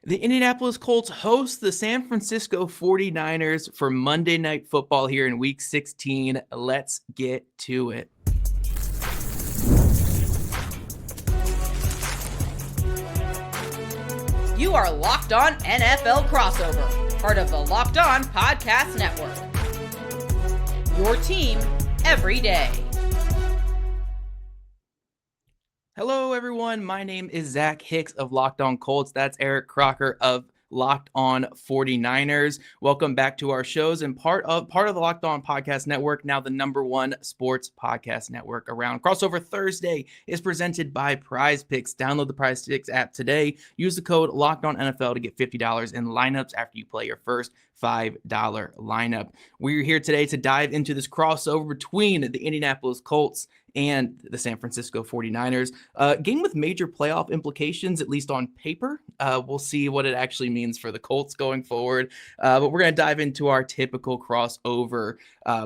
The Indianapolis Colts host the San Francisco 49ers for Monday Night Football here in Week 16. Let's get to it. You are Locked On NFL Crossover, part of the Locked On Podcast Network. Your team every day. Hello, everyone. My name is Zach Hicks of Locked On Colts. That's Eric Crocker of Locked On 49ers. Welcome back to our shows and part of the Locked On Podcast Network, now the #1 sports podcast network around. Crossover Thursday is presented by PrizePicks. Download the PrizePicks app today. Use the code LOCKEDONNFL to get $50 in lineups after you play your first $5 lineup. We're here today to dive into this crossover between the Indianapolis Colts and the San Francisco 49ers. Game with major playoff implications, at least on paper. We'll see what it actually means for the Colts going forward. But we're going to dive into our typical crossover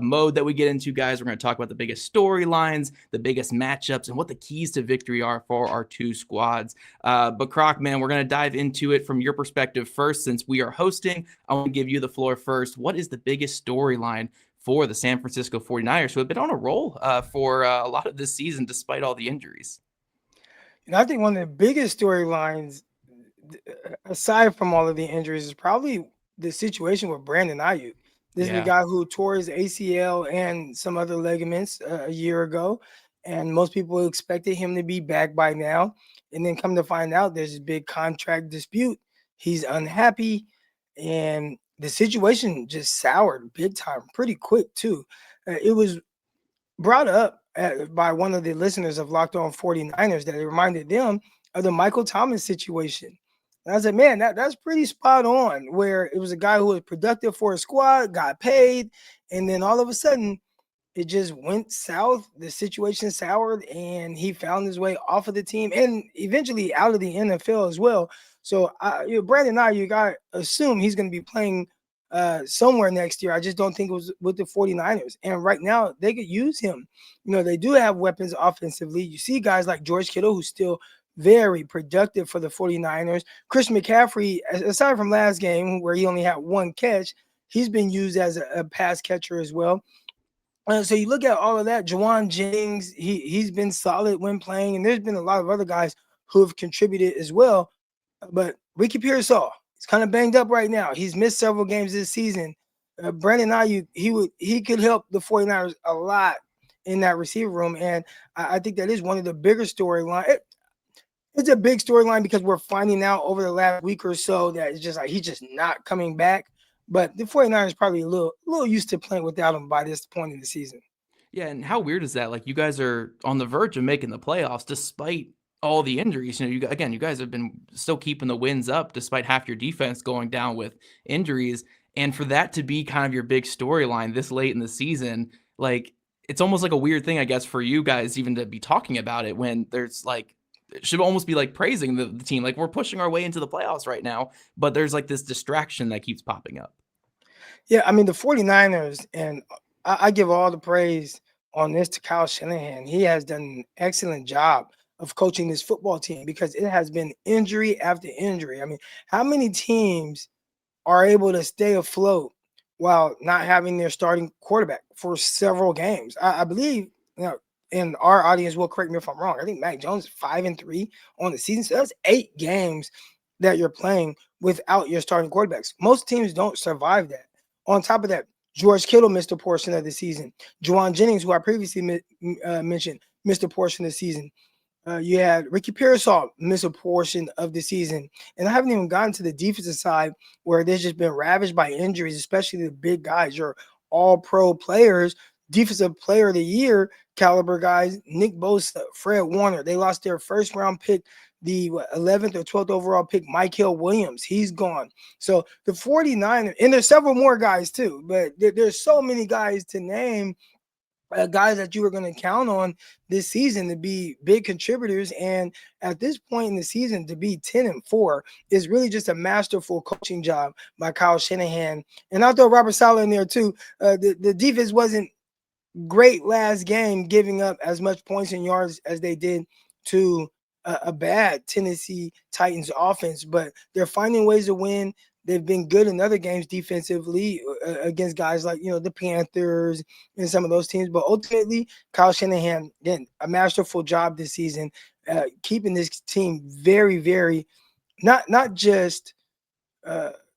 mode that we get into, guys. We're going to talk about the biggest storylines, the biggest matchups, and what the keys to victory are for our two squads. But Croc, man, we're going to dive into it from your perspective first. Since we are hosting, I want to give you the floor first. What is the biggest storyline for the San Francisco 49ers, who have been on a roll for a lot of this season despite all the injuries? I think one of the biggest storylines, aside from all of the injuries, is probably the situation with Brandon Ayuk. This is the guy who tore his ACL and some other ligaments a year ago, and most people expected him to be back by now. And then come to find out, there's a big contract dispute. He's unhappy, and the situation just soured big time, pretty quick too. It was brought up by one of the listeners of Locked On 49ers that it reminded them of the Michael Thomas situation. And I said, man, that's pretty spot on, where it was a guy who was productive for a squad, got paid, and then all of a sudden it just went south. The situation soured, and he found his way off of the team and eventually out of the NFL as well. So Brandon Ayuk, I assume he's going to be playing somewhere next year. I just don't think it was with the 49ers. And right now they could use him. They do have weapons offensively. You see guys like George Kittle, who's still very productive for the 49ers. Christian McCaffrey, aside from last game where he only had one catch, he's been used as a pass catcher as well. So you look at all of that. Juwan Jennings, he's been solid when playing, and there's been a lot of other guys who have contributed as well. But Ricky Pearsall, he's kind of banged up right now. He's missed several games this season. Brandon Ayuk, he could help the 49ers a lot in that receiver room, and I think that is one of the bigger storylines. It's a big storyline because we're finding out over the last week or so that it's just like he's just not coming back. But the 49ers probably a little used to playing without him by this point in the season. Yeah, and how weird is that? Like, you guys are on the verge of making the playoffs despite all the injuries. You guys have been still keeping the wins up despite half your defense going down with injuries. And for that to be kind of your big storyline this late in the season, like, it's almost like a weird thing, I guess, for you guys even to be talking about it when there's like, it should almost be like praising the team. Like, we're pushing our way into the playoffs right now, but there's like this distraction that keeps popping up. Yeah, I mean, the 49ers, and I give all the praise on this to Kyle Shanahan. He has done an excellent job of coaching this football team because it has been injury after injury. I mean, how many teams are able to stay afloat while not having their starting quarterback for several games? I believe, and our audience will correct me if I'm wrong, I think Mac Jones is 5-3 on the season. So that's 8 games that you're playing without your starting quarterbacks. Most teams don't survive that. On top of that, George Kittle missed a portion of the season. Juwan Jennings, who I previously mentioned, missed a portion of the season. You had Ricky Pearsall miss a portion of the season. And I haven't even gotten to the defensive side where they've just been ravaged by injuries, especially the big guys, your all-pro players, defensive player of the year caliber guys, Nick Bosa, Fred Warner. They lost their first-round pick, the 11th or 12th overall pick, Mykel Williams. He's gone. So the 49ers, and there's several more guys too, but there's so many guys to name, guys that you were going to count on this season to be big contributors. And at this point in the season, to be 10-4 is really just a masterful coaching job by Kyle Shanahan. And I'll throw Robert Saleh in there too. The defense wasn't great last game, giving up as much points and yards as they did to a bad Tennessee Titans offense, but they're finding ways to win. They've been good in other games defensively against guys like, the Panthers and some of those teams. But ultimately, Kyle Shanahan, again, a masterful job this season, keeping this team very, very, not just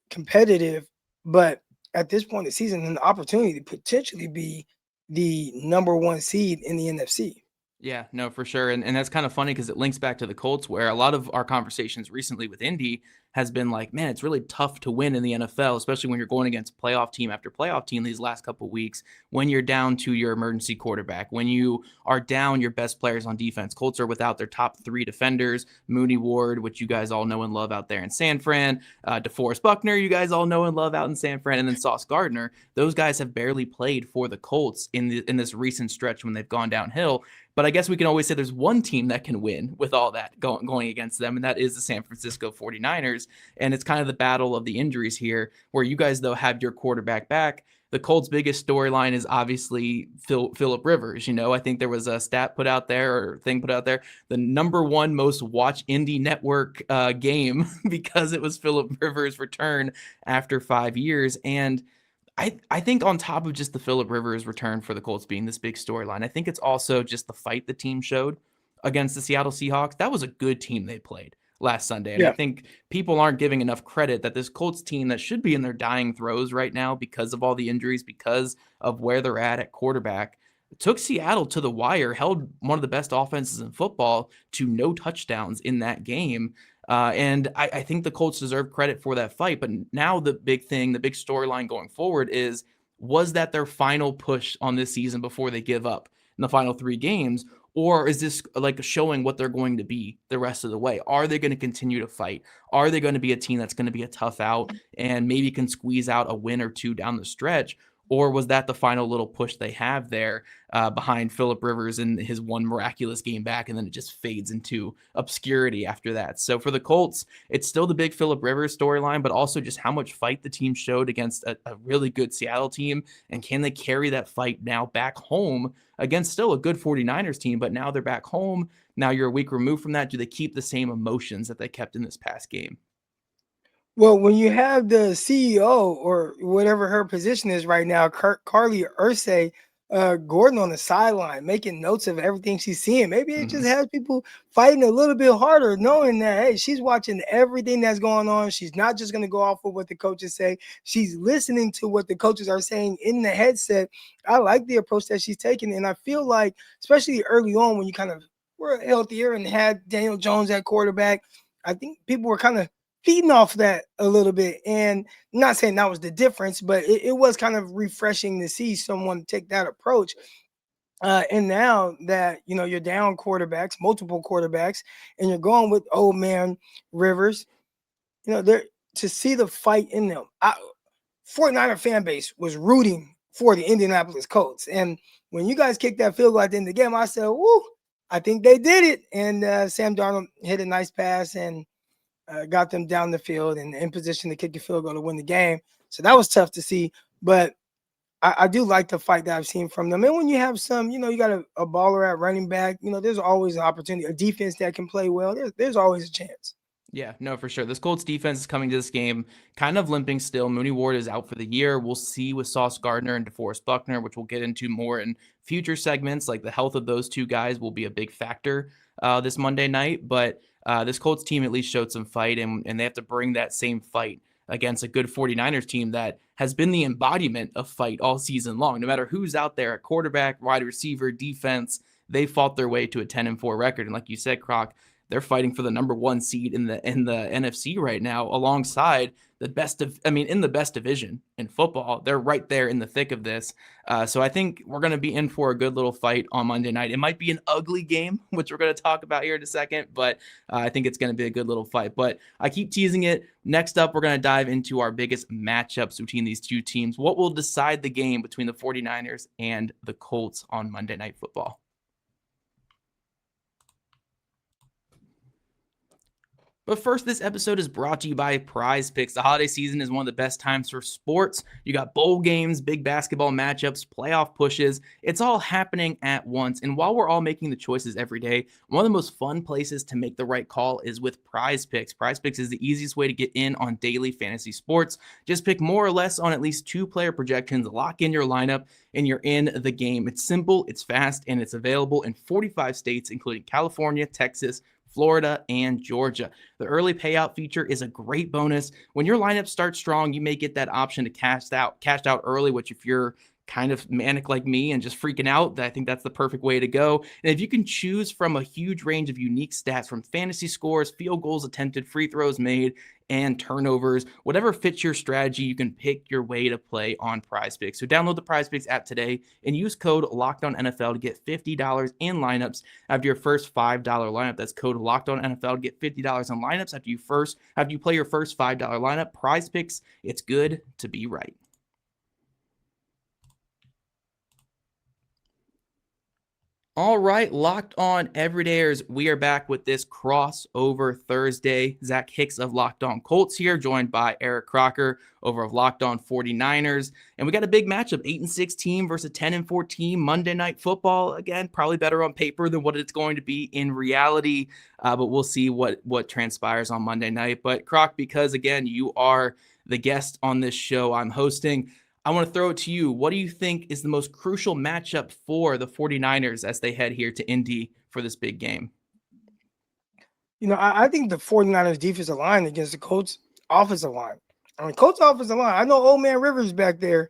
competitive, but at this point in the season, an opportunity to potentially be the number one seed in the NFC. Yeah, no, for sure. And that's kind of funny because it links back to the Colts, where a lot of our conversations recently with Indy has been like, man, it's really tough to win in the NFL, especially when you're going against playoff team after playoff team these last couple of weeks, when you're down to your emergency quarterback, when you are down your best players on defense. Colts are without their top 3 defenders, Mooney Ward, which you guys all know and love out there in San Fran, DeForest Buckner, you guys all know and love out in San Fran, and then Sauce Gardner. Those guys have barely played for the Colts in this recent stretch when they've gone downhill. But I guess we can always say there's one team that can win with all that going against them, and that is the San Francisco 49ers. And it's kind of the battle of the injuries here, where you guys, though, have your quarterback back. The Colts' biggest storyline is obviously Phillip Rivers. I think there was a stat put out there, or thing put out there, the number 1 most watched Indie Network game because it was Phillip Rivers' return after 5 years. And I think on top of just the Phillip Rivers return for the Colts being this big storyline, I think it's also just the fight the team showed against the Seattle Seahawks. That was a good team they played last Sunday. And I think people aren't giving enough credit that this Colts team that should be in their dying throes right now because of all the injuries, because of where they're at quarterback, took Seattle to the wire, held one of the best offenses in football to no touchdowns in that game. And I think the Colts deserve credit for that fight. But now the big thing, the big storyline going forward is, was that their final push on this season before they give up in the final 3 games? Or is this like showing what they're going to be the rest of the way? Are they going to continue to fight? Are they going to be a team that's going to be a tough out and maybe can squeeze out a win or 2 down the stretch? Or was that the final little push they have there behind Phillip Rivers and his one miraculous game back, and then it just fades into obscurity after that? So for the Colts, it's still the big Phillip Rivers storyline, but also just how much fight the team showed against a really good Seattle team, and can they carry that fight now back home against still a good 49ers team, but now they're back home. Now you're a week removed from that. Do they keep the same emotions that they kept in this past game? Well, when you have the CEO or whatever her position is right now, Carly Ursay Gordon on the sideline making notes of everything she's seeing, maybe it just has people fighting a little bit harder, knowing that, hey, she's watching everything that's going on. She's not just going to go off of what the coaches say. She's listening to what the coaches are saying in the headset. I like the approach that she's taking. And I feel like, especially early on when you kind of were healthier and had Daniel Jones at quarterback, I think people were kind of feeding off that a little bit. And I'm not saying that was the difference, but it was kind of refreshing to see someone take that approach. And now that, you're down quarterbacks, multiple quarterbacks, and you're going with old man Rivers, there to see the fight in them. 49er fan base was rooting for the Indianapolis Colts. And when you guys kicked that field goal at the end of the game, I said, woo, I think they did it. And Sam Darnold hit a nice pass and got them down the field and in position to kick a field goal to win the game. So that was tough to see. But I do like the fight that I've seen from them. And when you have some, you got a baller at running back, there's always an opportunity, a defense that can play well. There's always a chance. Yeah, no, for sure. This Colts defense is coming to this game kind of limping still. Mooney Ward is out for the year. We'll see with Sauce Gardner and DeForest Buckner, which we'll get into more in future segments. Like the health of those 2 guys will be a big factor this Monday night. But this Colts team at least showed some fight, and they have to bring that same fight against a good 49ers team that has been the embodiment of fight all season long. No matter who's out there at quarterback, wide receiver, defense, they fought their way to a 10-4 record. And like you said, Croc, they're fighting for the number 1 seed in the NFC right now, alongside the best in the best division in football. They're right there in the thick of this. So I think we're going to be in for a good little fight on Monday night. It might be an ugly game, which we're going to talk about here in a second, but I think it's going to be a good little fight. But I keep teasing it. Next up, we're going to dive into our biggest matchups between these 2 teams. What will decide the game between the 49ers and the Colts on Monday Night Football? But first, this episode is brought to you by PrizePicks. The holiday season is one of the best times for sports. You got bowl games, big basketball matchups, playoff pushes. It's all happening at once. And while we're all making the choices every day, one of the most fun places to make the right call is with PrizePicks. PrizePicks is the easiest way to get in on daily fantasy sports. Just pick more or less on at least 2-player projections, lock in your lineup, and you're in the game. It's simple, it's fast, and it's available in 45 states, including California, Texas, Florida, and Georgia. The early payout feature is a great bonus. When your lineup starts strong, you may get that option to cash out early, which if you're kind of manic like me and just freaking out, I think that's the perfect way to go. And if you can choose from a huge range of unique stats from fantasy scores, field goals attempted, free throws made, and turnovers, whatever fits your strategy, you can pick your way to play on PrizePicks. So download the PrizePicks app today and use code LOCKEDONNFL to get $50 in lineups after your first $5 lineup. That's code LOCKEDONNFL to get $50 in lineups after you play your first $5 lineup. PrizePicks, it's good to be right. All right, Locked On Everydayers, we are back with this crossover Thursday. Zach Hicks of Locked On Colts here, joined by Eric Crocker over of Locked On 49ers. And we got a big matchup, 8-6 team versus 10-4 team, Monday Night Football. Again, probably better on paper than what it's going to be in reality, but we'll see what transpires on Monday night. But Croc, because again, you are the guest on this show I'm hosting, I want to throw it to you. What do you think is the most crucial matchup for the 49ers as they head here to Indy for this big game? I think the 49ers defensive line against the Colts offensive line. Colts offensive line, I know old man Rivers back there.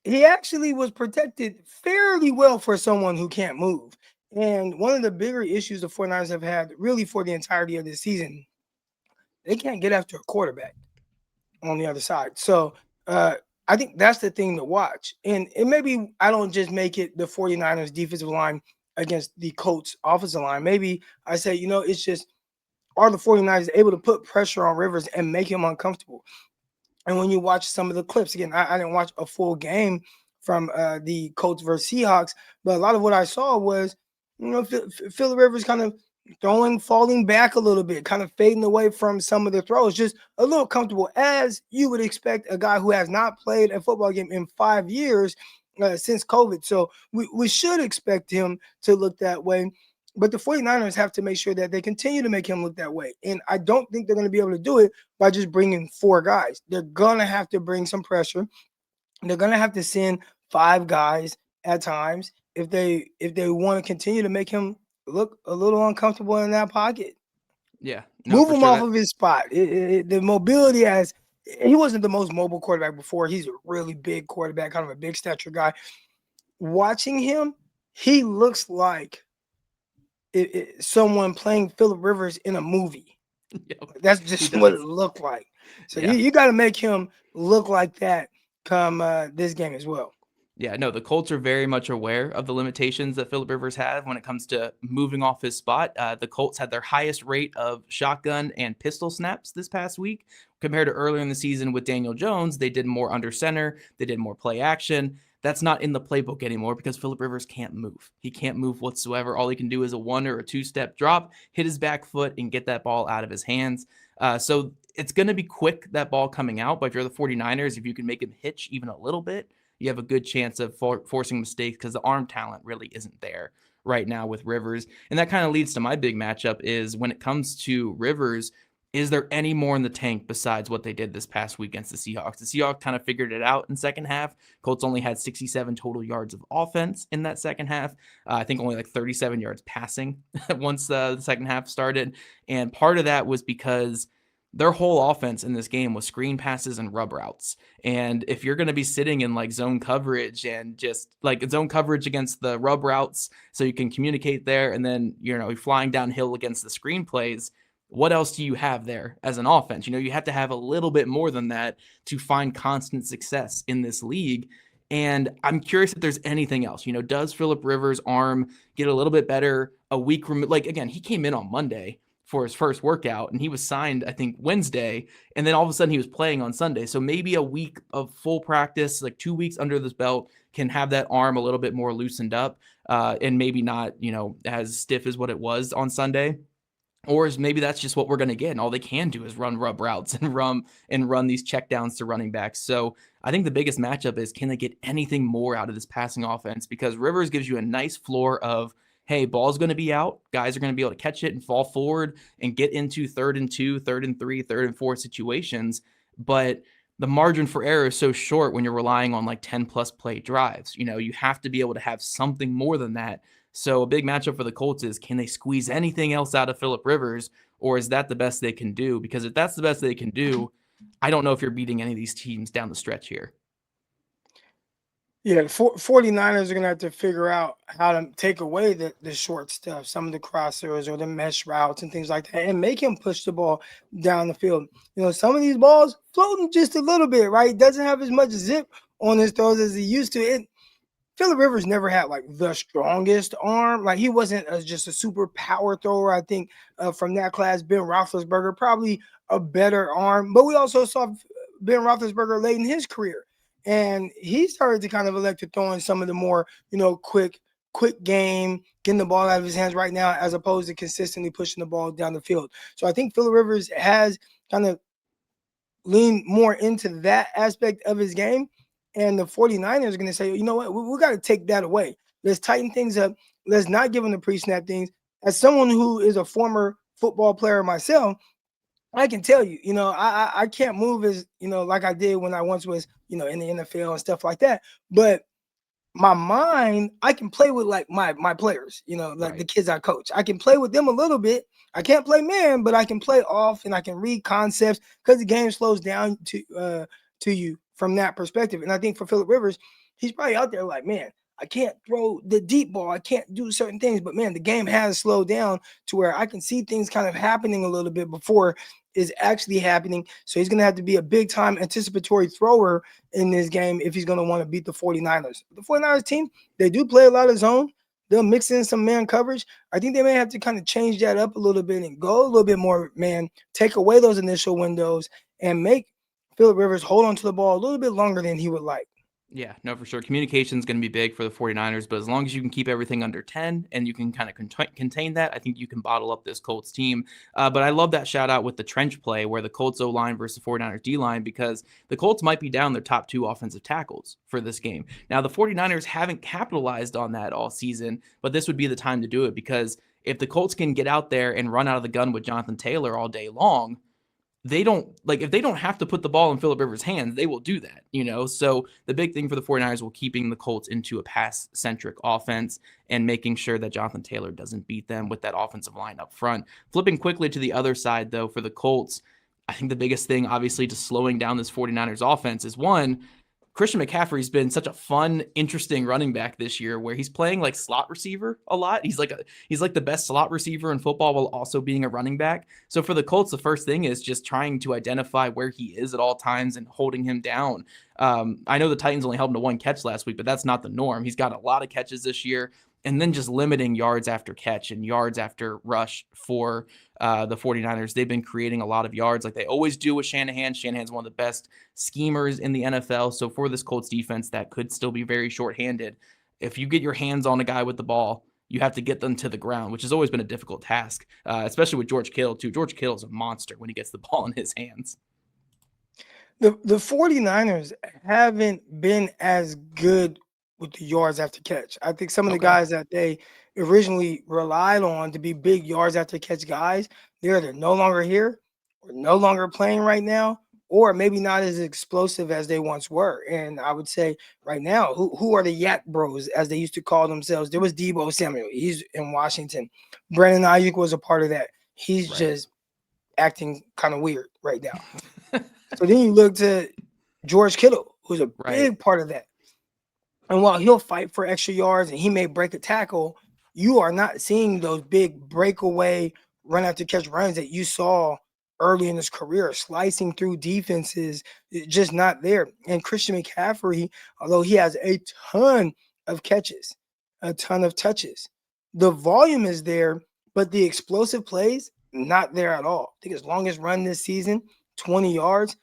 He actually was protected fairly well for someone who can't move. And one of the bigger issues the 49ers have had really for the entirety of this season, they can't get after a quarterback on the other side. So, I think that's the thing to watch. And maybe I don't just make it the 49ers defensive line against the Colts offensive line. Maybe I say, it's just, are the 49ers able to put pressure on Rivers and make him uncomfortable? And when you watch some of the clips, again, I didn't watch a full game from the Colts versus Seahawks, but a lot of what I saw was, Phillip Rivers kind of falling back a little bit, kind of fading away from some of the throws, just a little comfortable, as you would expect a guy who has not played a football game in 5 years since COVID. So we should expect him to look that way. But the 49ers have to make sure that they continue to make him look that way. And I don't think they're going to be able to do it by just bringing 4 guys. They're going to have to bring some pressure. They're going to have to send 5 guys at times if they want to continue to make him look a little uncomfortable in that pocket. Yeah. Move him off of his spot. The mobility he wasn't the most mobile quarterback before. He's a really big quarterback, kind of a big stature guy. Watching him, he looks like someone playing Phillip Rivers in a movie. That's just what it looked like. So you got to make him look like that come this game as well. Yeah, no, the Colts are very much aware of the limitations that Phillip Rivers had when it comes to moving off his spot. The Colts had their highest rate of shotgun and pistol snaps this past week compared to earlier in the season with Daniel Jones. They did more under center. They did more play action. That's not in the playbook anymore because Phillip Rivers can't move. He can't move whatsoever. All he can do is a 1 or a 2-step drop, hit his back foot, and get that ball out of his hands. So it's going to be quick, that ball coming out. But if you're the 49ers, if you can make him hitch even a little bit, you have a good chance of forcing mistakes because the arm talent really isn't there right now with Rivers. And that kind of leads to my big matchup is when it comes to Rivers, is there any more in the tank besides what they did this past week against the Seahawks? The Seahawks kind of figured it out in second half. Colts only had 67 total yards of offense in that second half. I think only like 37 yards passing once the second half started. And part of that was because their whole offense in this game was screen passes and rub routes. And if you're going to be sitting in like zone coverage and just like zone coverage against the rub routes so you can communicate there, and then, you're flying downhill against the screen plays, what else do you have there as an offense? You have to have a little bit more than that to find constant success in this league. And I'm curious if there's anything else. Does Phillip Rivers' arm get a little bit better a week? Again, he came in on Monday for his first workout, and he was signed, I think, Wednesday, and then all of a sudden he was playing on Sunday. So maybe a week of full practice, like 2 weeks under this belt, can have that arm a little bit more loosened up, and maybe not, as stiff as what it was on Sunday. Or is maybe that's just what we're going to get, and all they can do is run rub routes and run these checkdowns to running backs. So I think the biggest matchup is, can they get anything more out of this passing offense? Because Rivers gives you a nice floor of, hey, ball's going to be out, guys are going to be able to catch it and fall forward and get into 3rd and 2, 3rd and 3, 3rd and 4 situations. But the margin for error is so short when you're relying on like 10 plus play drives. You have to be able to have something more than that. So a big matchup for the Colts is, can they squeeze anything else out of Phillip Rivers, or is that the best they can do? Because if that's the best they can do, I don't know if you're beating any of these teams down the stretch here. Yeah, the 49ers are going to have to figure out how to take away the short stuff, some of the crossers or the mesh routes and things like that, and make him push the ball down the field. Some of these balls floating just a little bit, right? Doesn't have as much zip on his throws as he used to. Phillip Rivers never had like the strongest arm. Like, he wasn't just a super power thrower. I think from that class, Ben Roethlisberger, probably a better arm. But we also saw Ben Roethlisberger late in his career, and he started to kind of elect to throwing some of the more, quick game, getting the ball out of his hands right now, as opposed to consistently pushing the ball down the field. So I think Phillip Rivers has kind of leaned more into that aspect of his game. And the 49ers are going to say, you know what, we got to take that away. Let's tighten things up. Let's not give them the pre-snap things. As someone who is a former football player myself, I can tell you, I can't move as, like I did when I once was, in the NFL and stuff like that. But my mind, I can play with like my players, like the kids I coach. I can play with them a little bit. I can't play man, but I can play off and I can read concepts, because the game slows down to you from that perspective. And I think for Phillip Rivers, he's probably out there like, man, I can't throw the deep ball. I can't do certain things, but man, the game has slowed down to where I can see things kind of happening a little bit before it's actually happening. So he's going to have to be a big time anticipatory thrower in this game if he's going to want to beat the 49ers. The 49ers team, they do play a lot of zone. They'll mix in some man coverage. I think they may have to kind of change that up a little bit and go a little bit more man, take away those initial windows, and make Phillip Rivers hold on to the ball a little bit longer than he would like. Yeah, no, for sure. Communication is going to be big for the 49ers, but as long as you can keep everything under 10 and you can kind of contain that, I think you can bottle up this Colts team. But I love that shout out with the trench play where the Colts O-line versus the 49ers D-line, because the Colts might be down their top 2 offensive tackles for this game. Now, the 49ers haven't capitalized on that all season, but this would be the time to do it, because if the Colts can get out there and run out of the gun with Jonathan Taylor all day long, if they don't have to put the ball in Phillip Rivers' hands, they will do that, So the big thing for the 49ers will keeping the Colts into a pass-centric offense and making sure that Jonathan Taylor doesn't beat them with that offensive line up front. Flipping quickly to the other side, though, for the Colts, I think the biggest thing, obviously, to slowing down this 49ers offense is, one, Christian McCaffrey's been such a fun, interesting running back this year, where he's playing like slot receiver a lot. He's like the best slot receiver in football while also being a running back. So for the Colts, the first thing is just trying to identify where he is at all times and holding him down. I know the Titans only held him to 1 catch last week, but that's not the norm. He's got a lot of catches this year. And then just limiting yards after catch and yards after rush for the 49ers. They've been creating a lot of yards like they always do with Shanahan. Shanahan's one of the best schemers in the NFL. So for this Colts defense, that could still be very shorthanded. If you get your hands on a guy with the ball, you have to get them to the ground, which has always been a difficult task, especially with George Kittle, too. George Kittle's a monster when he gets the ball in his hands. The 49ers haven't been as good with the yards after catch. I think some of the guys that they originally relied on to be big yards after catch guys, they're either no longer here or no longer playing right now, or maybe not as explosive as they once were. And I would say right now, who are the Yak Bros, as they used to call themselves? There was Deebo Samuel. He's in Washington. Brandon Ayuk was a part of that. He's just acting kind of weird right now. So then you look to George Kittle, who's a big part of that. And while he'll fight for extra yards and he may break a tackle, you are not seeing those big breakaway run after catch runs that you saw early in his career, slicing through defenses, just not there. And Christian McCaffrey, although he has a ton of catches, a ton of touches, the volume is there, but the explosive plays, not there at all. I think his longest run this season, 20 yards.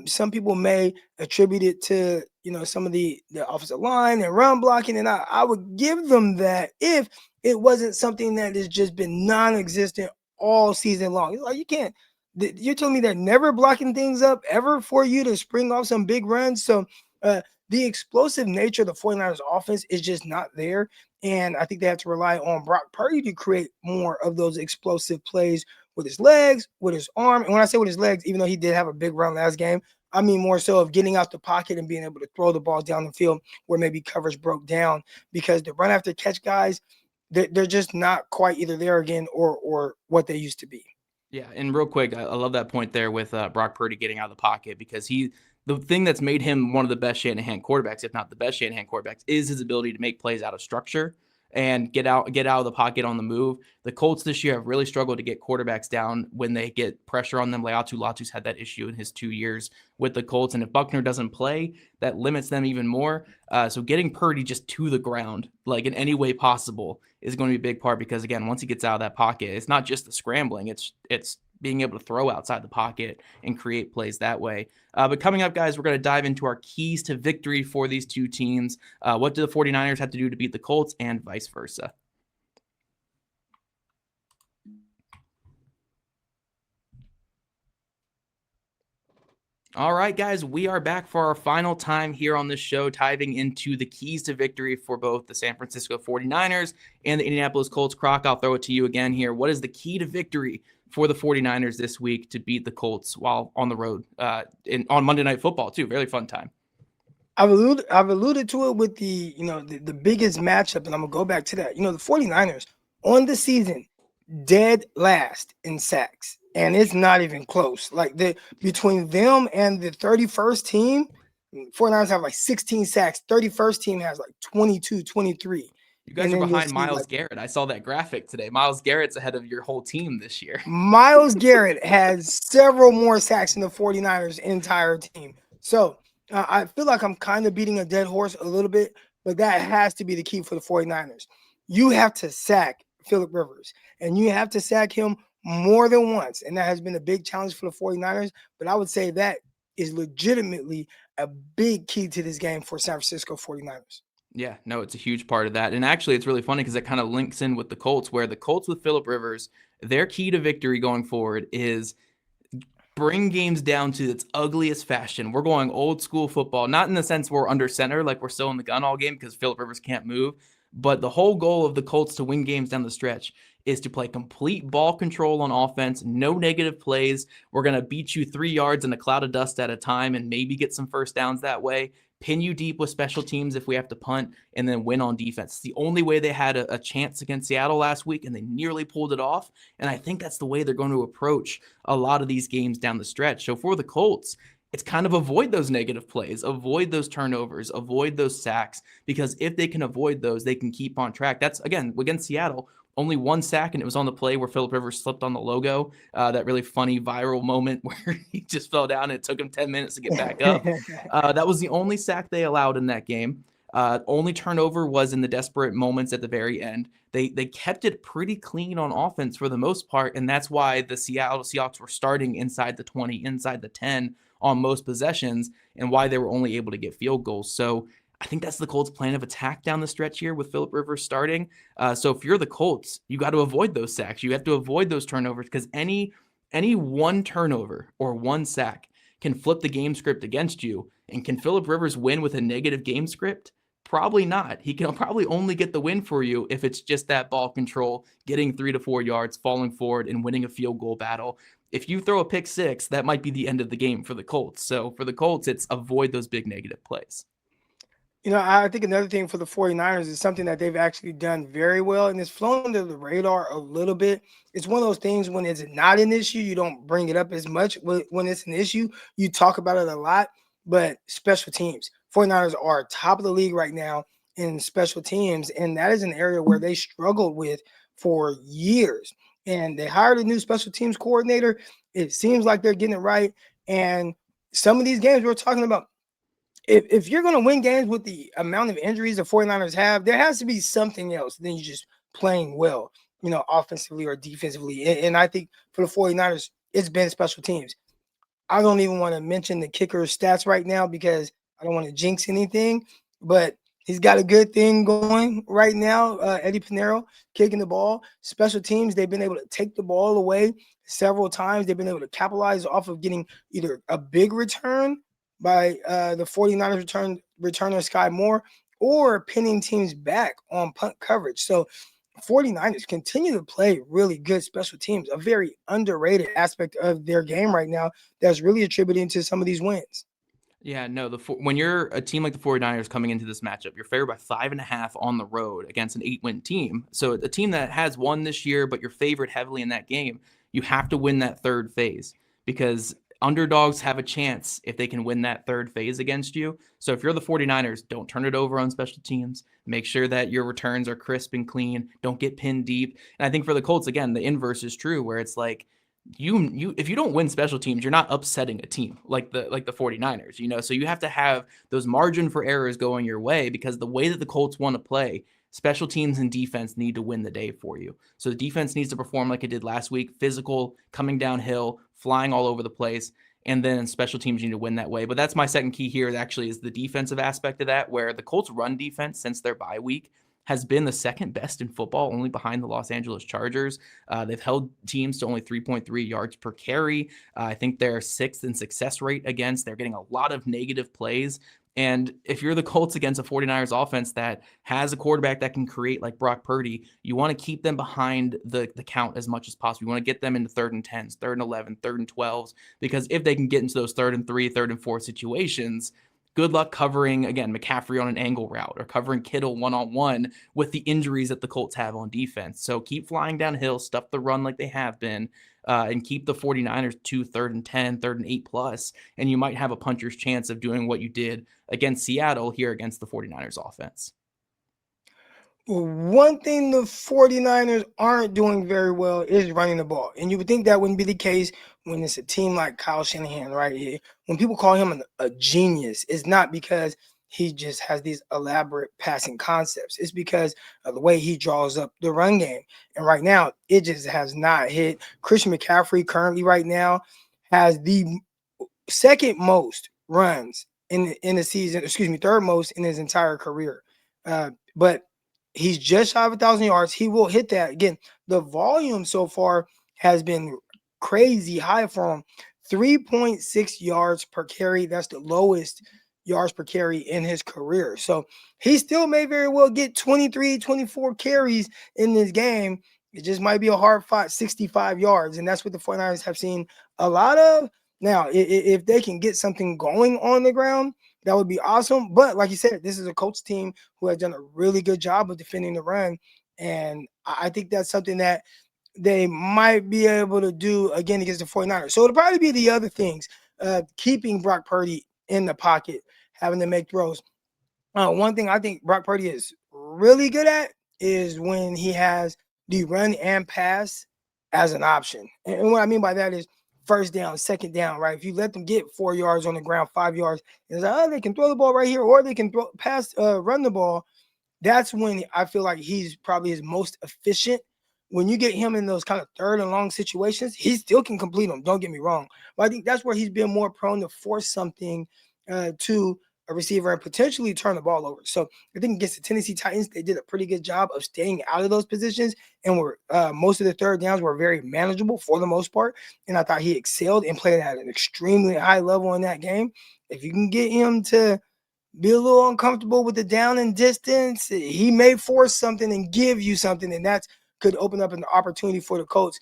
Some people may attribute it to, some of the offensive line and run blocking, and I would give them that if it wasn't something that has just been non-existent all season long. It's like, you can't. You're telling me they're never blocking things up ever for you to spring off some big runs. So the explosive nature of the 49ers offense is just not there. And I think they have to rely on Brock Purdy to create more of those explosive plays with his legs, with his arm. And when I say with his legs, even though he did have a big run last game, I mean more so of getting out the pocket and being able to throw the ball down the field where maybe coverage broke down, because the run after catch guys, they're just not quite either there again or what they used to be. Yeah, and real quick, I love that point there with Brock Purdy getting out of the pocket, because the thing that's made him one of the best Shanahan quarterbacks, if not the best Shanahan quarterbacks, is his ability to make plays out of structure and get out of the pocket on the move. The Colts this year have really struggled to get quarterbacks down when they get pressure on them. Latu's had that issue in his 2 years with the Colts, and if Buckner doesn't play, that limits them even more. So getting Purdy just to the ground, like in any way possible, is going to be a big part, because again, once he gets out of that pocket, it's not just the scrambling, it's being able to throw outside the pocket and create plays that way. But coming up, guys, we're going to dive into our keys to victory for these two teams. What do the 49ers have to do to beat the Colts, and vice versa? All right, guys, we are back for our final time here on this show, diving into the keys to victory for both the San Francisco 49ers and the Indianapolis Colts. Croc, I'll throw it to you again here. What is the key to victory for the 49ers this week to beat the Colts while on the road on Monday Night Football, too? Very fun time. I've alluded to it with the biggest matchup, and I'm going to go back to that. The 49ers on the season, dead last in sacks. And it's not even close. Like between them and the 31st team, 49ers have like 16 sacks. 31st team has like 22, 23. You guys are behind Myles Garrett. I saw that graphic today. Myles Garrett's ahead of your whole team this year. Myles Garrett has several more sacks than the 49ers entire team. So I feel like I'm kind of beating a dead horse a little bit, but that has to be the key for the 49ers. You have to sack Phillip Rivers, and you have to sack him more than once, and that has been a big challenge for the 49ers, but I would say that is legitimately a big key to this game for San Francisco 49ers. Yeah, no, it's a huge part of that. And actually, it's really funny because it kind of links in with the Colts, where the Colts with Phillip Rivers, their key to victory going forward is bring games down to its ugliest fashion. We're going old school football, not in the sense we're under center, like we're still in the gun all game because Phillip Rivers can't move. But the whole goal of the Colts to win games down the stretch is to play complete ball control on offense, no negative plays. We're going to beat you 3 yards in a cloud of dust at a time and maybe get some first downs that way, pin you deep with special teams if we have to punt, and then win on defense. It's the only way they had a chance against Seattle last week, and they nearly pulled it off. And I think that's the way they're going to approach a lot of these games down the stretch. So for the Colts, it's kind of avoid those negative plays, avoid those turnovers, avoid those sacks, because if they can avoid those, they can keep on track. That's, again, against Seattle, only 1 sack, and it was on the play where Phillip Rivers slipped on the logo, that really funny viral moment where he just fell down and it took him 10 minutes to get back up. That was the only sack they allowed in that game. Only turnover was in the desperate moments at the very end. They kept it pretty clean on offense for the most part, and that's why the Seattle Seahawks were starting inside the 20, inside the 10 on most possessions, and why they were only able to get field goals. So I think that's the Colts' plan of attack down the stretch here with Phillip Rivers starting. So if you're the Colts, you got to avoid those sacks. You have to avoid those turnovers, because any one turnover or 1 sack can flip the game script against you. And can Phillip Rivers win with a negative game script? Probably not. He can probably only get the win for you if it's just that ball control, getting 3 to 4 yards, falling forward, and winning a field goal battle. If you throw a pick 6, that might be the end of the game for the Colts. So for the Colts, it's avoid those big negative plays. I think another thing for the 49ers is something that they've actually done very well, and it's flown under the radar a little bit. It's one of those things when it's not an issue, you don't bring it up as much. When it's an issue, you talk about it a lot. But special teams, 49ers are top of the league right now in special teams, and that is an area where they struggled with for years. And they hired a new special teams coordinator. It seems like they're getting it right. And some of these games we're talking about, if you're going to win games with the amount of injuries the 49ers have, there has to be something else than you just playing well, offensively or defensively. And I think for the 49ers, it's been special teams. I don't even want to mention the kicker's stats right now because I don't want to jinx anything. But He's got a good thing going right now. Eddie Pinero kicking the ball. Special teams, they've been able to take the ball away several times. They've been able to capitalize off of getting either a big return by the 49ers returner Sky Moore, or pinning teams back on punt coverage. So 49ers continue to play really good special teams, a very underrated aspect of their game right now that's really attributing to some of these wins. Yeah, no, when you're a team like the 49ers coming into this matchup, you're favored by 5.5 on the road against an 8-win team. So a team that has won this year, but you're favored heavily in that game, you have to win that third phase, because underdogs have a chance if they can win that third phase against you. So if you're the 49ers, don't turn it over on special teams. Make sure that your returns are crisp and clean. Don't get pinned deep. And I think for the Colts, again, the inverse is true, where it's like, you if you don't win special teams, you're not upsetting a team like the 49ers, so you have to have those margin for errors going your way, because the way that the Colts want to play, special teams and defense need to win the day for you. So the defense needs to perform like it did last week, physical, coming downhill, flying all over the place, and then special teams need to win that way. But that's my second key here, actually, is the defensive aspect of that, where the Colts run defense since their bye week has been the second best in football, only behind the Los Angeles Chargers. They've held teams to only 3.3 yards per carry. I think they're sixth in success rate against. They're getting a lot of negative plays. And if you're the Colts against a 49ers offense that has a quarterback that can create like Brock Purdy, you want to keep them behind the count as much as possible. You want to get them into 3rd and 10s, 3rd and 11, 3rd and 12s, because if they can get into those 3rd and 3, 3rd and 4 situations, good luck covering, again, McCaffrey on an angle route, or covering Kittle one-on-one with the injuries that the Colts have on defense. So keep flying downhill, stuff the run like they have been, and keep the 49ers to 3rd and 10, 3rd and 8 plus, and you might have a puncher's chance of doing what you did against Seattle here against the 49ers offense. One thing the 49ers aren't doing very well is running the ball. And you would think that wouldn't be the case when it's a team like Kyle Shanahan right here. When people call him a genius, it's not because he just has these elaborate passing concepts. It's because of the way he draws up the run game. And right now, it just has not hit. Christian McCaffrey currently right now has the second most runs in the season, third most in his entire career. But he's just shy of 1,000 yards. He will hit that. Again, the volume so far has been crazy high for him. 3.6 yards per carry. That's the lowest yards per carry in his career. So he still may very well get 23, 24 carries in this game. It just might be a hard fought 65 yards. And that's what the 49ers have seen a lot of. Now, if they can get something going on the ground, that would be awesome. But like you said, this is a Colts team who has done a really good job of defending the run. And I think that's something that they might be able to do again against the 49ers. So it'll probably be the other things, keeping Brock Purdy in the pocket, having to make throws. One thing I think Brock Purdy is really good at is when he has the run and pass as an option. And what I mean by that is, first down, second down, right? If you let them get 4 yards on the ground, 5 yards, it's like, oh, they can throw the ball right here, or they can run the ball. That's when I feel like he's probably his most efficient. When you get him in those kind of 3rd and long situations, he still can complete them. Don't get me wrong. But I think that's where he's been more prone to force something to a receiver and potentially turn the ball over. So I think against the Tennessee Titans, they did a pretty good job of staying out of those positions, and were most of the third downs were very manageable for the most part. And I thought he excelled and played at an extremely high level in that game. If you can get him to be a little uncomfortable with the down and distance, he may force something and give you something, and that could open up an opportunity for the Colts.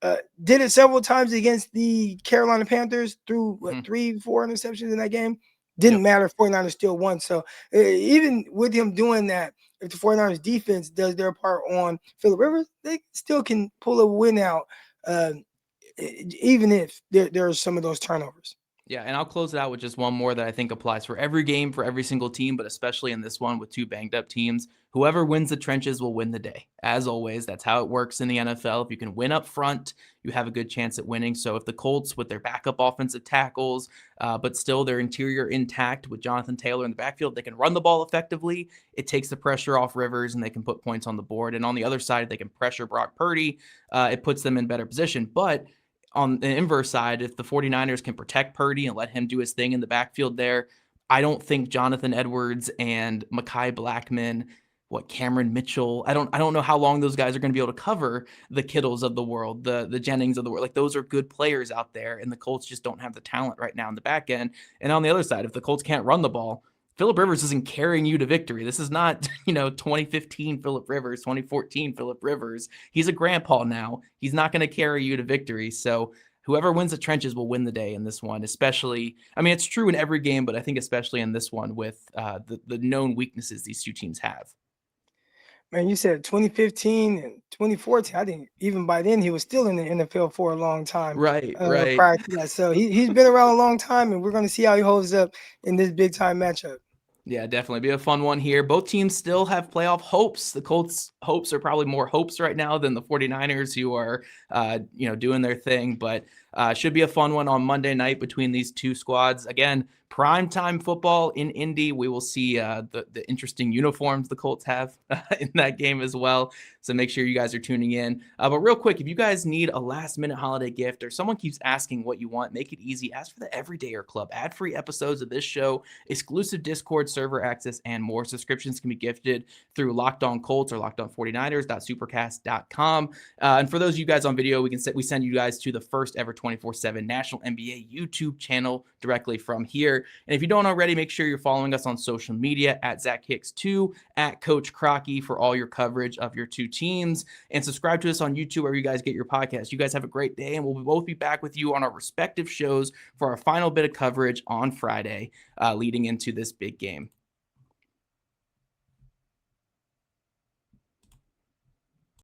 Did it several times against the Carolina Panthers, threw 3-4 interceptions in that game. Didn't matter. 49ers still won. So even with him doing that, if the 49ers defense does their part on Phillip Rivers, they still can pull a win out, even if there are some of those turnovers. Yeah, and I'll close it out with just one more that I think applies for every game, for every single team, but especially in this one with 2 banged-up teams. Whoever wins the trenches will win the day. As always, that's how it works in the NFL. If you can win up front, you have a good chance at winning. So if the Colts, with their backup offensive tackles, but still their interior intact with Jonathan Taylor in the backfield, they can run the ball effectively. It takes the pressure off Rivers, and they can put points on the board. And on the other side, they can pressure Brock Purdy. It puts them in better position. But on the inverse side, if the 49ers can protect Purdy and let him do his thing in the backfield there, I don't think Jonathan Edwards and Mekhi Blackman, Cameron Mitchell, I don't know how long those guys are going to be able to cover the Kittles of the world, the Jennings of the world. Like, those are good players out there, and the Colts just don't have the talent right now in the back end. And on the other side, if the Colts can't run the ball, Phillip Rivers isn't carrying you to victory. This is not, 2015 Phillip Rivers, 2014 Phillip Rivers. He's a grandpa now. He's not going to carry you to victory. So whoever wins the trenches will win the day in this one, especially, I mean, it's true in every game, but I think especially in this one with the known weaknesses these two teams have. Man, you said 2015 and 2014. I think even by then he was still in the NFL for a long time. Right. Prior to that. So he's been around a long time, and we're going to see how he holds up in this big time matchup. Yeah, definitely be a fun one here. Both teams still have playoff hopes. The Colts' hopes are probably more hopes right now than the 49ers, who are, doing their thing. But should be a fun one on Monday night between these two squads. Again, primetime football in Indy. We will see the interesting uniforms the Colts have in that game as well. So make sure you guys are tuning in. But real quick, if you guys need a last-minute holiday gift, or someone keeps asking what you want, make it easy. Ask for the Everydayer Club. Ad-free episodes of this show, exclusive Discord server access, and more. Subscriptions can be gifted through Locked On Colts or LockedOn49ers.supercast.com. And for those of you guys on video, we send you guys to the first ever 24/7 National NBA YouTube channel directly from here. And if you don't already, make sure you're following us on social media at Zach Hicks2, at Coach Crocky for all your coverage of your two teams, and subscribe to us on YouTube where you guys get your podcast. You guys have a great day, and we'll both be back with you on our respective shows for our final bit of coverage on Friday leading into this big game.